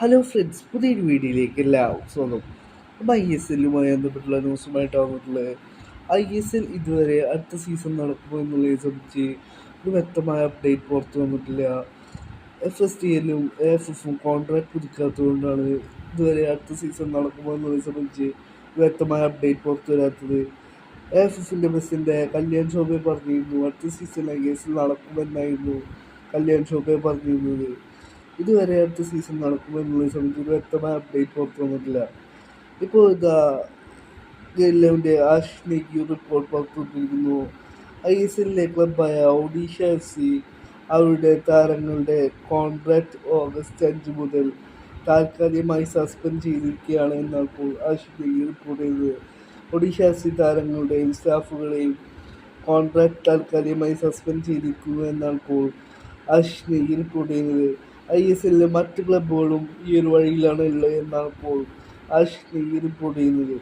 Hello friends, പുതിയൊരു വീഡിയോയിലേക്ക് എല്ലാവർക്കും സ്വാഗതം. അപ്പോൾ ISLുമായി ബന്ധപ്പെട്ടുള്ള ന്യൂസുമായിട്ടാണ് വന്നിട്ടുള്ളത്. ISL ഇതുവരെ അടുത്ത സീസൺ നടക്കുമോ എന്നുള്ളതിനെ സംബന്ധിച്ച് ഒരു വ്യക്തമായ അപ്ഡേറ്റ് പുറത്തു വന്നിട്ടില്ല. FSTLും AFFും കോൺട്രാക്ട് പുതുക്കാത്തതുകൊണ്ടാണ് ഇതുവരെ അടുത്ത സീസൺ നടക്കുമോ എന്നുള്ളതിനെ സംബന്ധിച്ച് വ്യക്തമായ അപ്ഡേറ്റ് പുറത്തു വരാത്തത്. AFFിൻ്റെ പ്രസിഡന്റ് കല്യാൺ ചൗബെ പറഞ്ഞിരുന്നു അടുത്ത സീസൺ ISL നടക്കുമെന്നായിരുന്നു കല്യാൺ ചൗബെ പറഞ്ഞിരുന്നത്. ഇതുവരെ അടുത്ത സീസൺ നടക്കുമെന്നുള്ള സമയത്ത് ഒരു വ്യക്തമായ അപ്ഡേറ്റ് പുറത്തു വന്നിട്ടില്ല. ഇപ്പോൾ ഗെയിലിൻ്റെ ആഷിനേക്ക് റിപ്പോർട്ട് പുറത്തുവിട്ടിരിക്കുന്നു. ISLിലെ ക്ലബായ ഒഡീഷ FC അവരുടെ താരങ്ങളുടെ കോൺട്രാക്ട് ഓഗസ്റ്റ് 5 മുതൽ താൽക്കാലികമായി സസ്പെൻഡ് ചെയ്തിരിക്കുകയാണ് എന്നാണ് ഇപ്പോൾ ആഷിനേക്ക് റിപ്പോർട്ട് ചെയ്തത്. ഒഡീഷ FC താരങ്ങളുടെയും സ്റ്റാഫുകളെയും കോൺട്രാക്ട് താൽക്കാലികമായി സസ്പെൻഡ് ചെയ്തിരിക്കുന്നു എന്നാണ് ഇപ്പോൾ ആഷിനേക്ക് റിപ്പോർട്ട് ചെയ്യുന്നത്. ISLിലെ മറ്റ് ക്ലബ്ബുകളും ഈ ഒരു വഴിയിലാണ് ഉള്ളത് എന്നാണ് ഇപ്പോൾ ആഷിനേക്ക് റിപ്പോർട്ട് ചെയ്യുന്നത്.